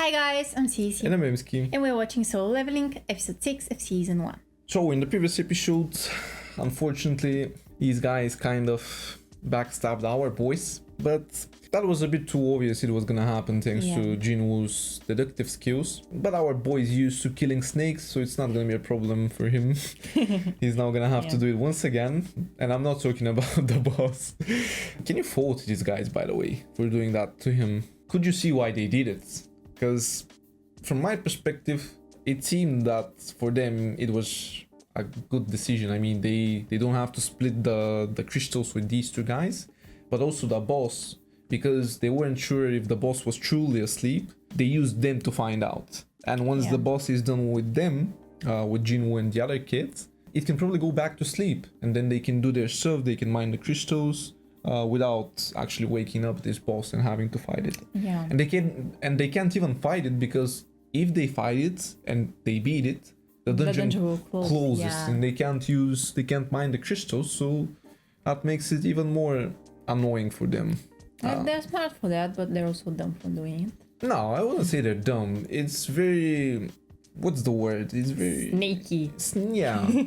Hi guys, I'm Sisi. And I'm Mski. And we're watching Solo Leveling, episode 6 of season 1. So in the previous episode, unfortunately, these guys kind of backstabbed our boys, but that was a bit too obvious it was gonna happen thanks to JINWOO's deductive skills. But our boy's used to killing snakes, so it's not gonna be a problem for him. He's now gonna have to do it once again, and I'm not talking about the boss. Can you fault these guys, by the way, for doing that to him? Could you see why they did it? Because from my perspective, it seemed that for them it was a good decision. I mean, they don't have to split the crystals with these two guys, but also the boss, because they weren't sure if the boss was truly asleep. They used them to find out. And once the boss is done with them, with JINWOO and the other kids, it can probably go back to sleep, and then they can do their stuff. They can mine the crystals without actually waking up this boss and having to fight it. Yeah. And they can't even fight it, because if they fight it and they beat it, the dungeon will closes, and they can't mine the crystals, so that makes it even more annoying for them. They're smart for that, but they're also dumb for doing it. No, I wouldn't say they're dumb. It's very, what's the word? It's very Snaky.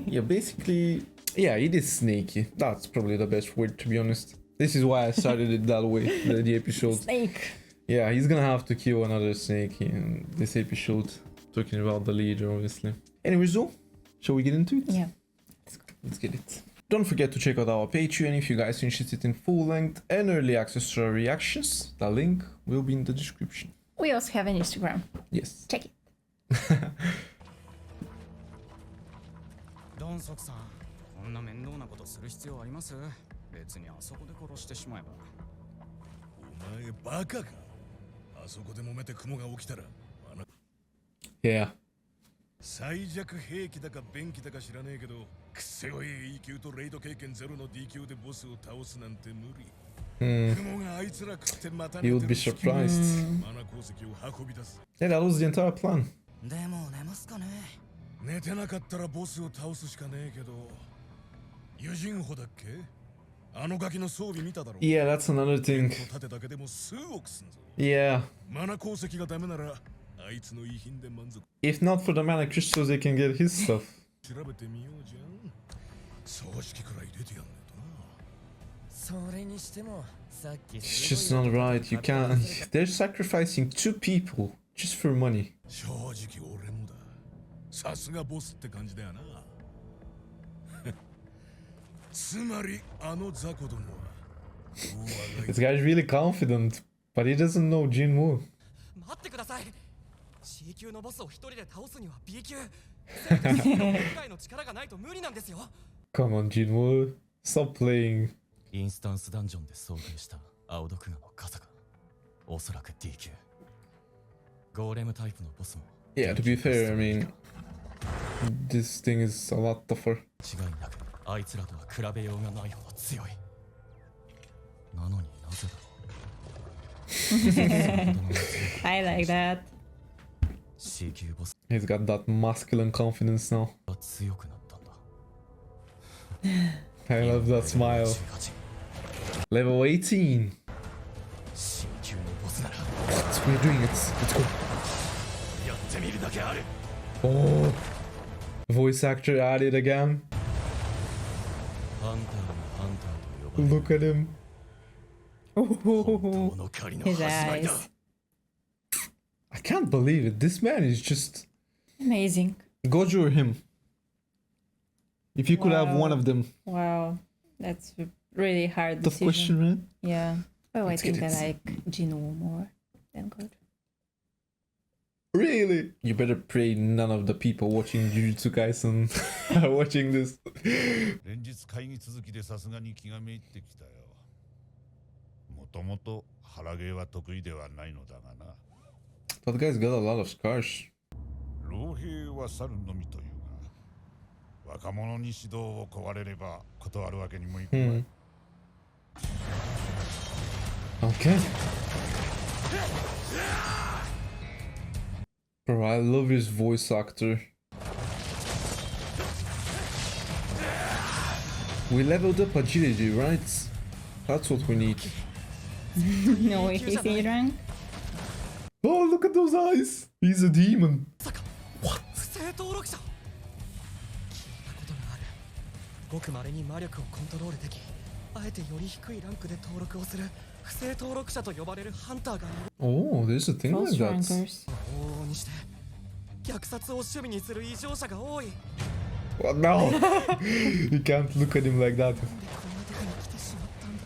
Yeah, basically, yeah, it is snaky. That's probably the best word, to be honest. This is why I started it that way, the episode. Snake. Yeah, he's gonna have to kill another snake in this episode, talking about the leader, obviously. Anyways, though, shall we get into it? Yeah. Let's get it. Don't forget to check out our Patreon if you guys are interested in full length and early access to our reactions. The link will be in the description. We also have an Instagram. Yes. Check it. ドンソクさん、こんな面倒なことする必要あります？別にあそこで殺してしまえば。お前バカか。あそこで揉めて雲が起きたら。Yeah. 最弱兵器だか便器だか知らねえけど、くせ弱い E 級とレイド経験ゼロの D 級でボスを倒すなんて無理。雲があいつら食ってまた寝てる。 You would be surprised. マナ鉱石を運び出す。 Yeah, that was the entire plan. でも寝ますかね。寝てなかったらボスを倒すしかねえけど、ユジンホだっけ？あのガキの装備見ただろ。 Yeah, that's another thing. 盾だけでも数億すんぞ。 Yeah. マナ鉱石がダメなら、あいつの遺品で満足。 If not for the mana crystals, they can get his stuff. 調べてみようじゃん。葬式くらい出てやんねえとな。それにしてもさっき It's just not right. You can't. They're sacrificing 2 people just for money. 正直俺もだ。さすがボスって感じだよな。つまりあの雑魚どもは。This guy's really confident, but he doesn't know JINWOO. 待ってください。C 級のボスを一人で倒すには B 級。世界の力がないと無理なんですよ。Come on, JINWOO. Stop playing. インスタンスダンジョンで遭遇した青毒牙の傘がおそらく D 級。ゴーレムタイプのボスも。Yeah, to be fair, I mean, this thing is a lot tougher. 違いなくあいつらとは比べようがないほど強い。なのになぜだろう。I like that. C 級ボス He's got that masculine confidence now. は強くなったんだ。 I love that smile. Level 18. C 級のボスなら What? We're doing it. Let's go. やってみるだけある。 Oh. Voice actor at it again. ハンターがハンターと呼ばれる Look at him. 本当の狩りの His 始まりだ。 eyes. I can't believe it. This man is just... Amazing. Gojo or him? If you could have one of them. Wow. That's a really hard Tough decision. question, man. Yeah. Oh, Let's I think get I it. like JINWOO more than Gojo. Really? You better pray none of the people watching Jujutsu Kaisen are watching this. 連日会議続きでさすがに気がめいってきたよ。もともと腹芸は得意ではないのだがな。 That guy's got a lot of scars. 老兵は去るのみというが、若者に指導を請われれば断るわけにもいくまい。Okay. Bro, I love his voice actor. We leveled up agility, right? That's what we need. No, if he's in rank. Oh, look at those eyes. He's a demon. 不正登録者聞いたことがある。ごく稀に魔力をコントロールでき、あえてより低いランクで登録をする不正登録者と呼ばれるハンターがいる。 Oh, there's a thing like False that. rankers. 往々にして虐殺を趣味にする異常者が多い。 What? No. You can't look at him like that. こんなとこに来てしまったんだ。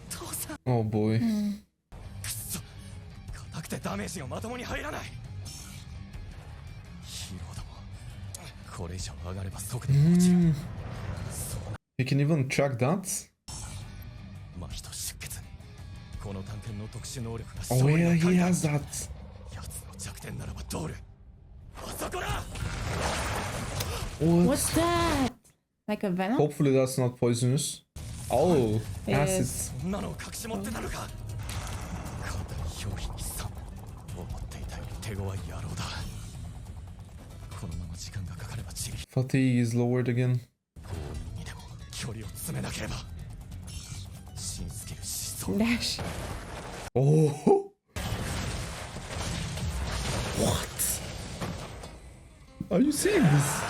父さん。 Oh boy. くっそ。硬くてダメージがまともに入らない。ヒーローだもん。これ以上上がれば即で落ちる。そうな。 You can even track that? 麻痺と出血。この探検の特殊能力が Oh 勝利 yeah, の he 鍵だ。 has that. 奴の弱点ならば通る。あそこだ。 What? What's that? Like a venom? Hopefully that's not poisonous. Oh, acid. そんなのを隠し持ってたのか。簡単に表皮にさ、思っていたより手強い野郎だ。このまま時間がかかればチリ。 Fatigue is lowered again. 強引にでも距離を詰めなければ。新スキル失踪。 Dash. Oh. What? Are you seeing this?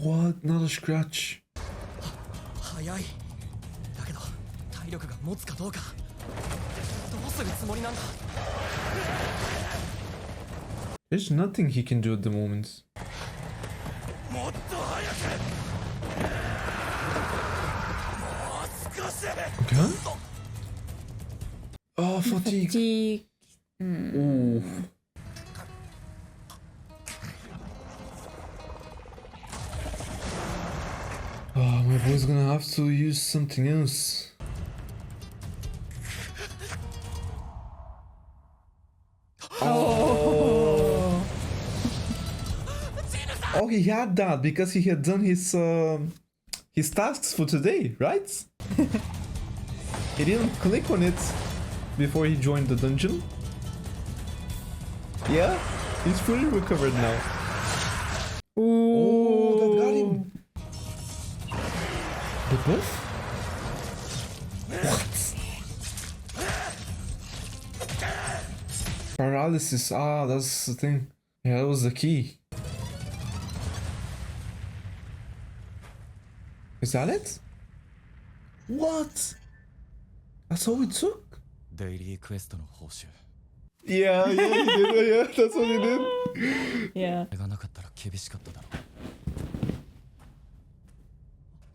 What? Not a scratch. 早い。だけど体力が持つかどうか。どうするつもりなんだ。 There's nothing he can do at the moment. もっと早く。もう少し。 Okay. Oh, fatigue. Fatigue. Ooh. Oh, my boy's gonna have to use something else. Oh. Oh, he had that because he had done his tasks for today, right? He didn't click on it before he joined the dungeon. Yeah, he's fully recovered now. Oh, that got him. The buff? What? Paralysis. Ah, that's the thing. Yeah, that was the key. Is that it? What? That's all it took? デイリークエストの報酬。 Yeah, he did. Yeah, that's what he did. Yeah. それがなかったら厳しかっただろう。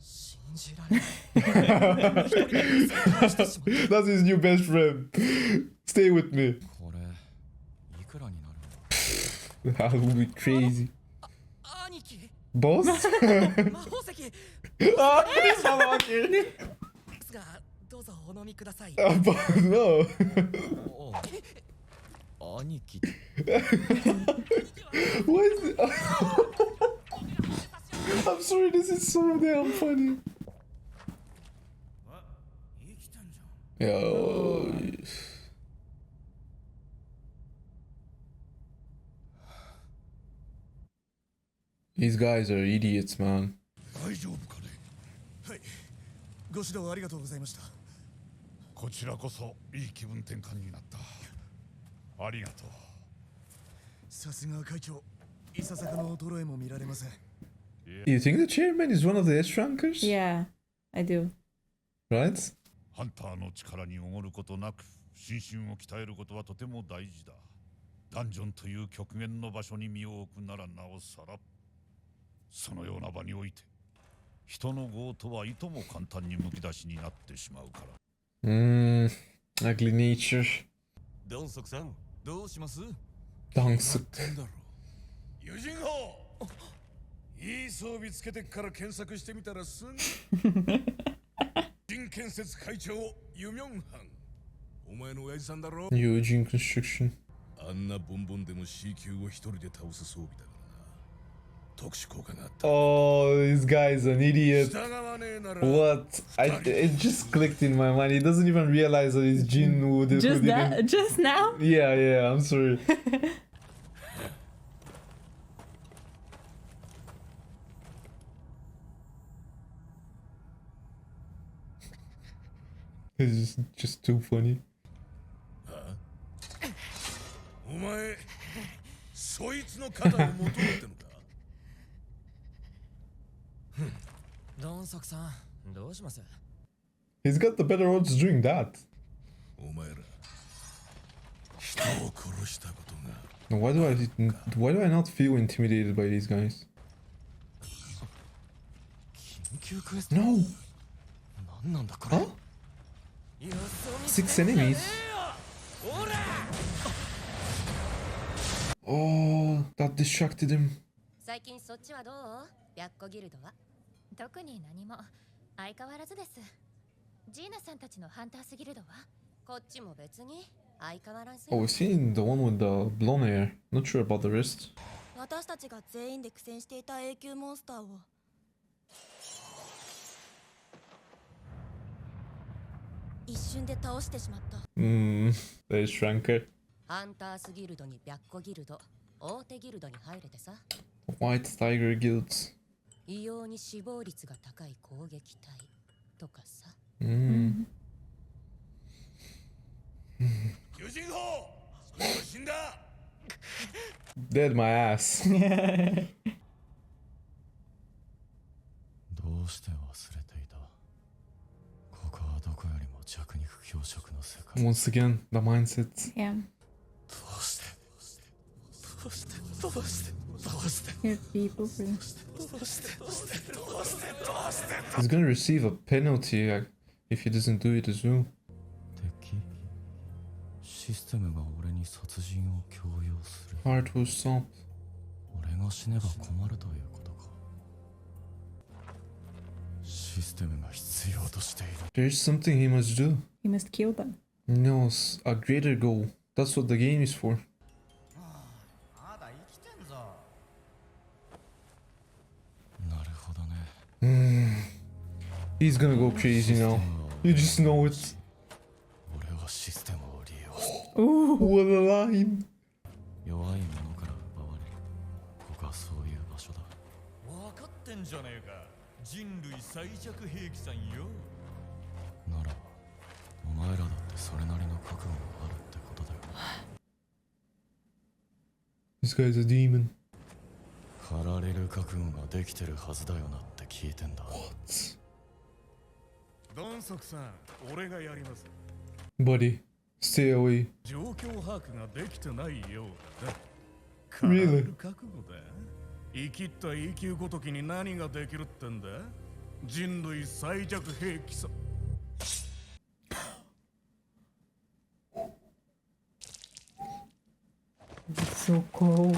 信じられない。一人で成功してしまった。 That's his new best friend. Stay with me. これいくらになるの？ That would be crazy. 兄貴。 Boss? 魔法石。 Ah, he's not walking. ですがどうぞお飲みください。 But no. 兄貴。 What is it? I'm sorry, this is so damn funny. Yo. These guys are idiots, man. 大丈夫かね。はい。ご指導ありがとうございました。こちらこそいい気分転換になった。ありがとう。さすが会長。いささかの衰えも見られません。You think the chairman is one of the S-rankers? Yeah, I do. Right? ハンターの力におごることなく心身を鍛えることはとても大事だ。ダンジョンという極限の場所に身を置くならなおさら。そのような場において人の業とはいとも簡単にむき出しになってしまうから。Ugly nature. ドンソクさん、どうします？ Dangsuk. なんだろう。友人法。いい装備つけてから検索してみたらすぐ。新建設会長ユミョンハン。お前の親父さんだろ。 Eugene Construction. あんなボンボンでも C 級を一人で倒す装備だからな。特殊効果があった。 Oh, this guy's an idiot. 従わねえなら。 What? It just clicked in my mind. He doesn't even realize that it's JINWOO. Just that? Just now? Yeah, yeah, I'm sorry. It's just too funny. お前そいつの肩を求めてるのかドンソクさんどうします？ He's got the better odds doing that. お前ら人を殺したことが Why do I not feel intimidated by these guys? 緊急クエスト No! 何なんだこれ Huh? 6 enemies? Oh, that distracted him. 最近そっちはどう？白虎ギルドは？特に何も相変わらずです。ジーナさんたちのハンタースギルドは？こっちも別に相変わらず。 Oh, we've seen the one with the blonde hair. Not sure about the rest. 私たちが全員で苦戦していた永久モンスターを一瞬で倒してしまった。There's Shranker. ハンタースギルドに白虎ギルド、大手ギルドに入れてさ。 White Tiger Guilds. 異様に死亡率が高い攻撃隊とかさ。巨人砲死んだ Dead my ass. どうして忘れていた。ここはどこよりも弱肉強食の世界。 Once again, the mindset. Yeah. どうしてどうしてどうしてどうして Here people free. どうしてどうしてどうしてどうして He's gonna receive a penalty if he doesn't do it as well. 敵システムが俺に殺人を強要する。 Heart will stop. 俺が死ねば困るということか。システムが必要としている。 There's something he must do. You must kill them. No, a greater goal. That's what the game is for. まだ生きてんぞ。なるほどね。He's gonna go crazy now. You just know it. 俺はシステムを利用する。 What a line. 弱いものから奪われる。ここはそういう場所だ。分かってんじゃねえか。人類最弱兵器さんよ。ならお前らだってそれなりの覚悟があるってことだよ。 This guy's a demon. 駆られる覚悟ができてるはずだよなって聞いてんだ。ドンソクさん俺がやります Buddy, stay away. 状況把握ができてないようだ Really? 覚悟だ生きった永久ごときに何ができるってんだ人類最弱兵器さ It's so cold.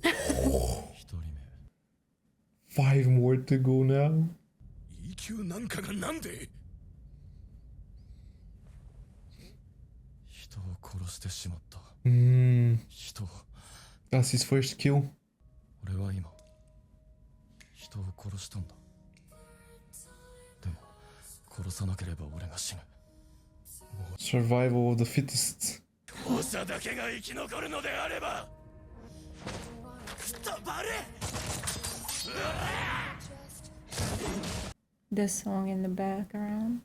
一人目。 5 more to go now. 永久なんかがなんで人を殺してしまった。 人を。 That's his first kill. 俺は今人を殺したんだ。でも殺さなければ俺が死ぬ。 Survival of the fittest. 強さだけが生き残るのであればくたばれ The song in the background.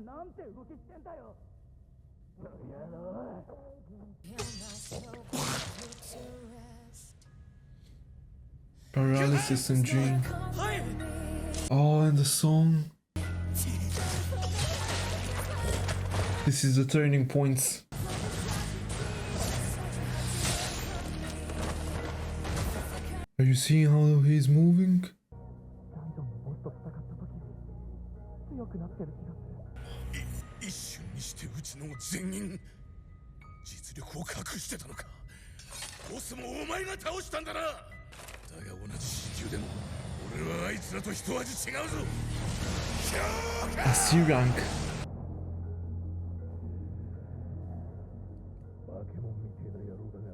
なんて動きしてんだよ。 Paralysis and dream. Oh, and the song. This is the turning point. Are you seeing how he's moving? 一瞬にしてうちの全員実力を隠してたのかボスもお前が倒したんだなだが同じ支柱でも俺はあいつらと一味違うぞ A C rank. バケモンみてえな野郎だが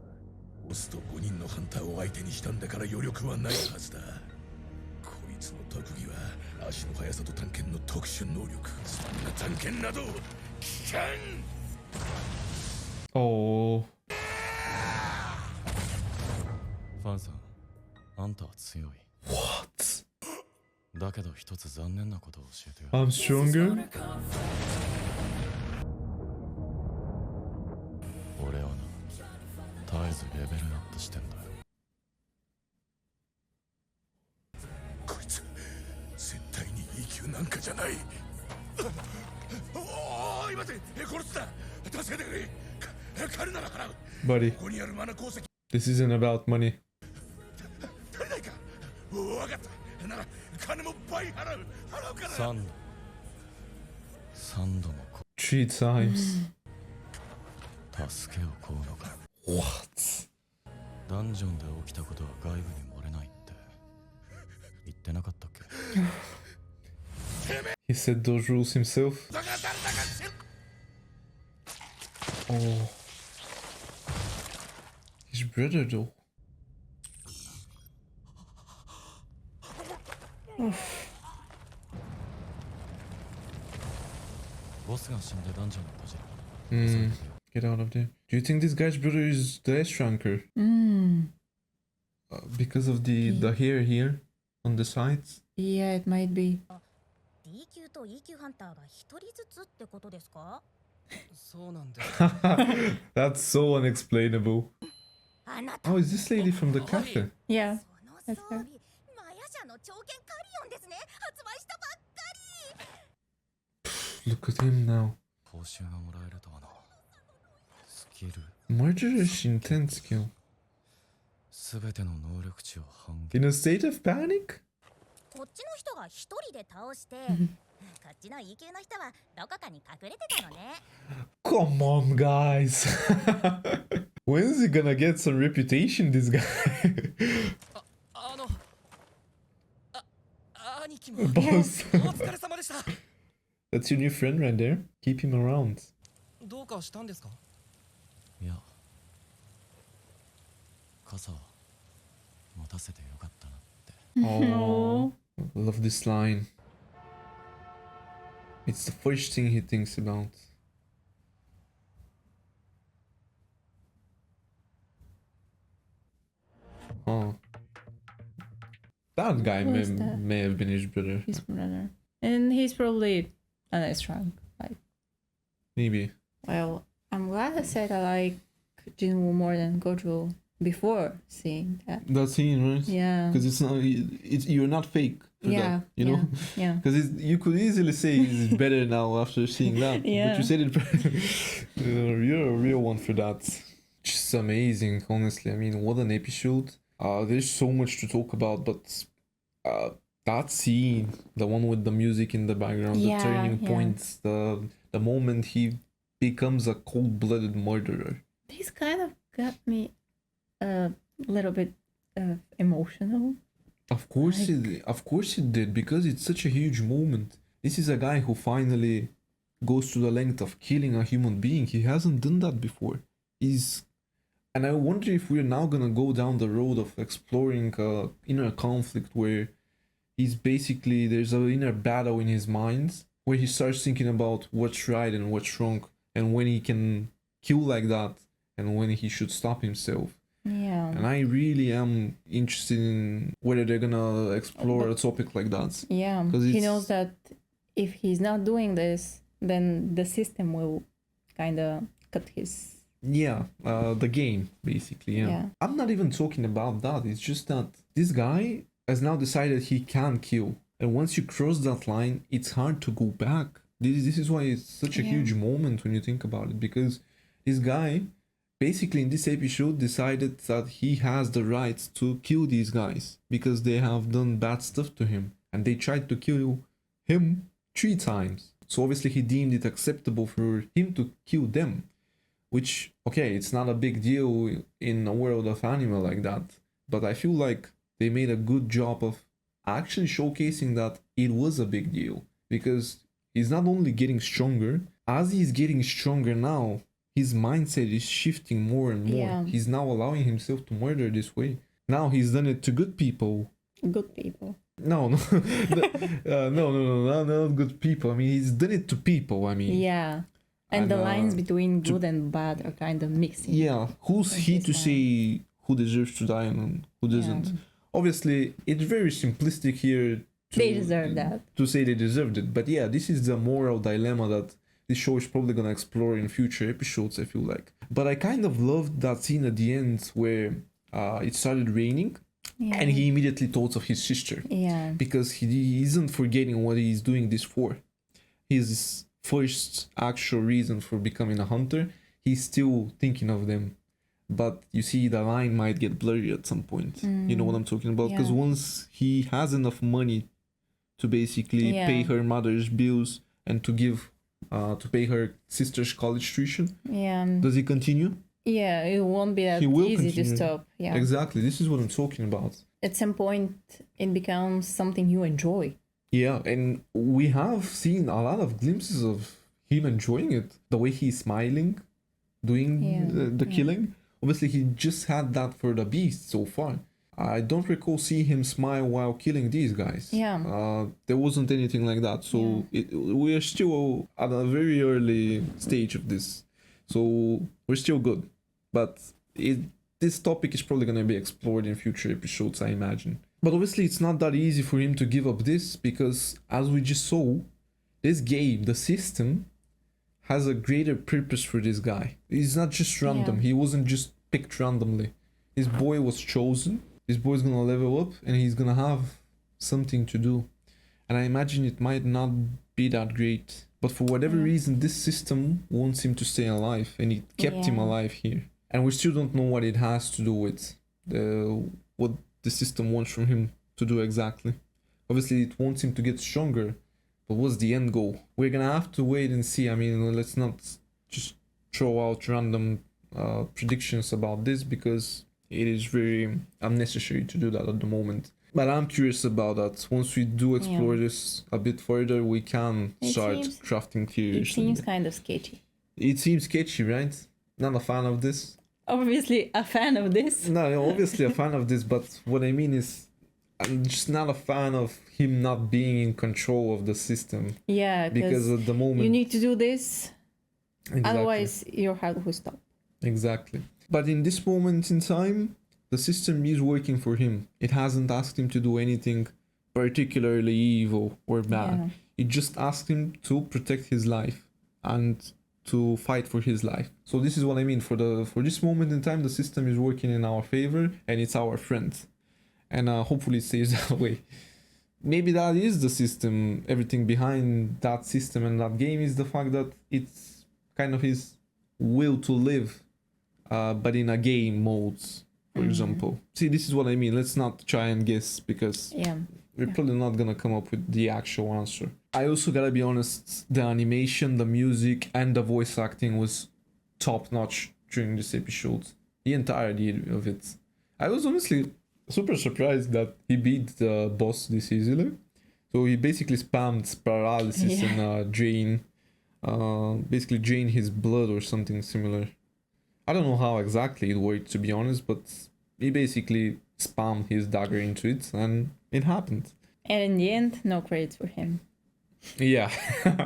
ボスと5人のハンターを相手にしたんだから余力はないはずだこいつの特技は足の速さと探検の特殊能力そんな探検など危険 Oh. あんたは強い。 What? だけど一つ残念なことを教えてよ。 I'm stronger? 俺はな、絶えずレベルアップしてんだよ。こいつ絶対に E 級なんかじゃない。おーい待て、殺すな、助けてくれ。彼なら払う。 Buddy, ここにあるマナ鉱石 this isn't about money. 足りないか。分かった。なら金も倍払うから。3度も3 times. 助けを請うのか。 What? ダンジョンで起きたことは外部に漏れないって言ってなかったっけ？ He said those rules himself. Oh. His brother though. ボスが死んでダンジョンを閉じる。 Get out of there. Do you think this guy's brother is the S-ranker? Because of the hair here on the sides? Yeah, it might be. D 級と E 級ハンターが一人ずつってことですか？そうなんだ。 That's so unexplainable. あなた Oh, is this lady from the cafe? Yeah. その装備、マヤ社の長剣カリオンですね。発売したばっかり。 Look at him now. 報酬がもらえるとはな。スキル Murderous intent skill. すべての能力値を半減。 In a state of panic? こっちの人が一人で倒して、こっちの E 級の人はどこかに隠れてたのね。 Come on, guys. When is he gonna get some reputation, this guy? 兄貴も Boss. お疲れ様でした。 That's your new friend right there. Keep him around. どうかしたんですか？いや、傘持たせてよかったなって。 Oh, I love this line. It's the first thing he thinks about. Oh. That guy Who may, is that? may have been his brother. His brother. And he's probably a nice rank. Like, Maybe. well, I'm glad I said I like Jinwoo more than Gojo before seeing that. That's him, right? Yeah. Because it's not, you're not fake for Yeah. that, you know? Yeah. Because you could easily say he's better now after seeing that. Yeah. But you said it. You're a real one for that. Just amazing, honestly. I mean, what an episode. There's so much to talk about, but that scene, the one with the music in the background, Yeah, the turning yeah. points, the moment he becomes a cold-blooded murderer. This kind of got me a little bit emotional. Of course it did, because it's such a huge moment. This is a guy who finally goes to the length of killing a human being. He hasn't done that before. And I wonder if we're now gonna go down the road of exploring inner conflict where there's an inner battle in his mind where he starts thinking about what's right and what's wrong, and when he can kill like that and when he should stop himself. Yeah. And I really am interested in whether they're gonna explore a topic like that. Yeah. 'Cause He it's- knows that if he's not doing this, then the system will kind of cut his. Yeah, the game, basically, yeah. Yeah. I'm not even talking about that. It's just that this guy has now decided he can kill. And once you cross that line, it's hard to go back. This is why it's such a Yeah. huge moment when you think about it. Because this guy, basically in this episode, decided that he has the right to kill these guys. Because they have done bad stuff to him. And they tried to kill him 3 times. So obviously he deemed it acceptable for him to kill them. Which, okay, it's not a big deal in a world of anime like that, but I feel like they made a good job of actually showcasing that it was a big deal, because he's not only getting stronger, as he's getting stronger now, his mindset is shifting more and more. Yeah. He's now allowing himself to murder this way. Now he's done it to good people. Good people. No, not good people. I mean, he's done it to people, I mean. Yeah. And the And, lines between good and bad are kind of mixing. Yeah, who's Like he this to one. say who deserves to die and who doesn't? Yeah. Obviously, it's very simplistic here. They deserve that. To say they deserved it, but yeah, this is the moral dilemma that this show is probably gonna explore in future episodes, I feel like. But I kind of loved that scene at the end where it started raining, Yeah. and he immediately thought of his sister. Yeah. Because he isn't forgetting what he's doing this for. His first actual reason for becoming a hunter, he's still thinking of them. But you see, the line might get blurry at some point. You know what I'm talking about? Because Yeah. once he has enough money to basically pay her mother's bills and to give, to pay her sister's college tuition, Yeah. does he continue? Yeah, it won't be that He will easy to continue. stop. Yeah. Exactly. This is what I'm talking about. At some point, it becomes something you enjoy. Yeah, and we have seen a lot of glimpses of him enjoying it. The way he's smiling, doing the killing. Obviously, he just had that for the beast so far. I don't recall seeing him smile while killing these guys. Yeah. There wasn't anything like that. So we are still at a very early stage of this. So we're still good. But this topic is probably going to be explored in future episodes, I imagine. But obviously, it's not that easy for him to give up this because, as we just saw, this game, the system, has a greater purpose for this guy. He's not just random. He wasn't just picked randomly. This boy was chosen. This boy's gonna level up and he's gonna have something to do. And I imagine it might not be that great. But for whatever reason, this system wants him to stay alive, and it kept him alive here. And we still don't know what it has to do with what the system wants from him to do exactly. Obviously, it wants him to get stronger. But what's the end goal? We're gonna have to wait and see. I mean, let's not just throw out random predictions about this because it is very unnecessary to do that at the moment. But I'm curious about that. Once we do explore this a bit further, we can start crafting theories. It seems kind of sketchy. It seems sketchy, right? Not a fan of this. Obviously a fan of this. No, obviously a fan of this, but what I mean is I'm just not a fan of him not being in control of the system. Yeah, because at the moment you need to do this, exactly. Otherwise your heart will stop. Exactly. But in this moment in time, the system is working for him. It hasn't asked him to do anything particularly evil or bad. Yeah. It just asked him to protect his life and to fight for his life. So this is what I mean. For this moment in time, the system is working in our favor and it's our friend. And hopefully it stays that way. Maybe that is the system. Everything behind that system and that game is the fact that it's kind of his will to live, but in a game modes, for example. See, this is what I mean. Let's not try and guess because we're probably not gonna come up with the actual answer. I also gotta be honest, the animation, the music, and the voice acting was top notch during this episode. The entirety of it. I was honestly super surprised that he beat the boss this easily. So he basically spammed paralysis and basically drain his blood or something similar. I don't know how exactly it worked, to be honest, but he basically spammed his dagger into it and it happened. And in the end, no credits for him. Yeah.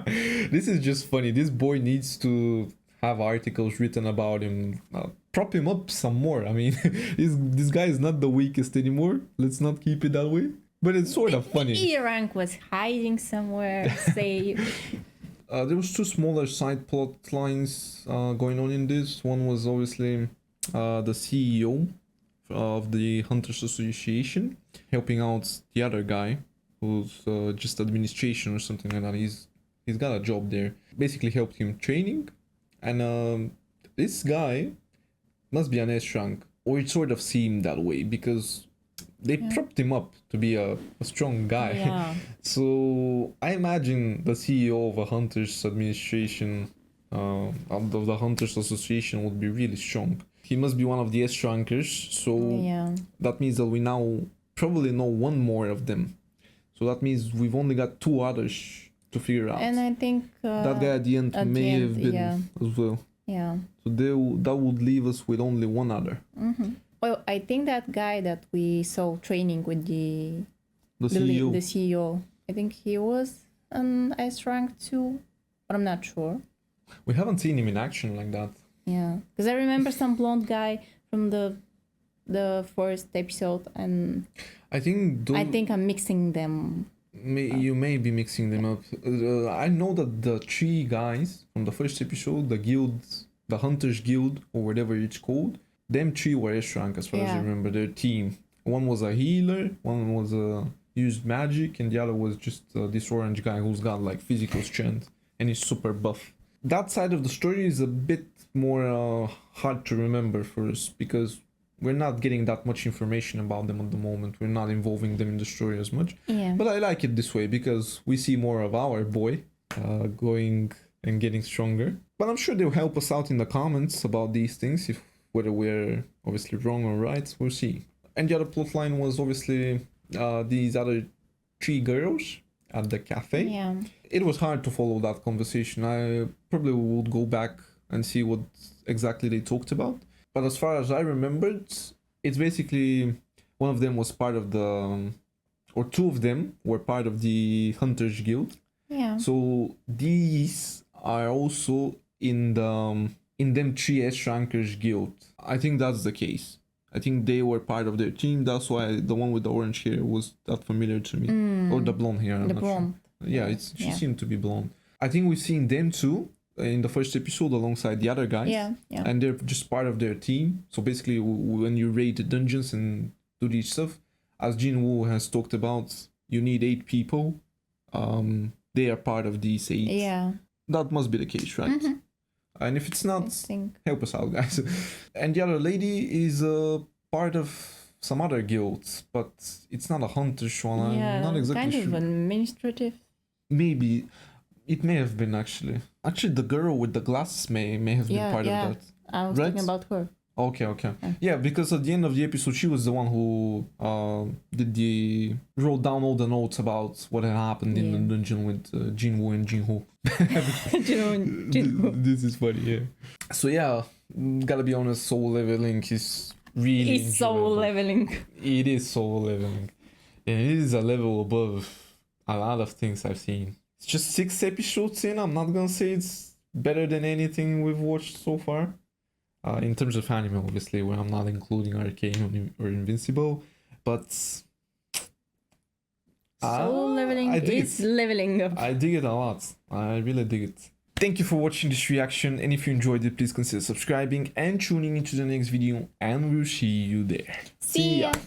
This is just funny. This boy needs to have articles written about him. Prop him up some more. I mean, this guy is not the weakest anymore. Let's not keep it that way. But it's sort of funny. E rank was hiding somewhere. Say, there was two smaller side plot lines going on in this. One was obviously the CEO of the Hunters Association helping out the other guy who's just administration or something like that. He's got a job there. Basically helped him training. And this guy must be an S rank, or it sort of seemed that way because they propped him up to be a strong guy. Yeah. So I imagine the CEO of a Hunters administration, of the Hunters Association, would be really strong. He must be one of the S rankers, so that means that we now probably know one more of them. So that means we've only got two others to figure out. and I think that guy at the end may have been as well. Yeah. So that would leave us with only one other. Mm-hmm. Well, I think that guy that we saw training with the CEO. The CEO, I think he was an S rank too, but I'm not sure. We haven't seen him in action like that. Yeah, because I remember some blonde guy from the the first episode, and I think I think I'm mixing them. you may be mixing them up. I know that the three guys from the first episode, the guild, the Hunters Guild, or whatever it's called, them three were S rank as far as I remember. Their team. One was a healer, one was used magic, and the other was just this orange guy who's got like physical strength and he's super buff. That side of the story is a bit more hard to remember for us because we're not getting that much information about them at the moment. We're not involving them in the story as much. Yeah. But I like it this way because we see more of our boy going and getting stronger. But I'm sure they'll help us out in the comments about these things, if whether we're obviously wrong or right, we'll see. And the other plot line was obviously these other three girls at the cafe. Yeah. It was hard to follow that conversation. I probably would go back and see what exactly they talked about. But as far as I remembered, it's basically one of them was part of the, or two of them were part of the Hunters Guild. Yeah. So these are also in them three S Rankers Guild. I think that's the case. I think they were part of their team. That's why the one with the orange hair was that familiar to me. Or the blonde hair. I'm The not blonde. Sure. Yeah, she seemed to be blonde. I think we've seen them too in the first episode alongside the other guys. Yeah. And they're just part of their team. So basically, when you raid the dungeons and do this stuff, as JINWOO has talked about, you need 8 people. They are part of these 8. Yeah. That must be the case, right? Mm-hmm. And if it's not, I think. help us out, guys. And the other lady is part of some other guilds, but it's not a hunter's one. Yeah. I'm not exactly kind sure. of administrative. Maybe. It may have been, actually. Actually, the girl with the glasses may have been part of that. I was Right? talking about her. Okay. Yeah, because at the end of the episode, she was the one who wrote down all the notes about what had happened in the dungeon with JINWOO and JINHO. JINWOO. This is funny, yeah. So yeah, gotta be honest, soul leveling is really It's soul leveling. It is soul leveling. And it is a level above a lot of things I've seen. It's just 6 episodes in. I'm not gonna say it's better than anything we've watched so far. In terms of anime, obviously, where I'm not including Arcane or Invincible, but Soul leveling is leveling up. I dig it a lot. I really dig it. Thank you for watching this reaction, and if you enjoyed it, please consider subscribing and tuning into the next video, and we'll see you there. See ya!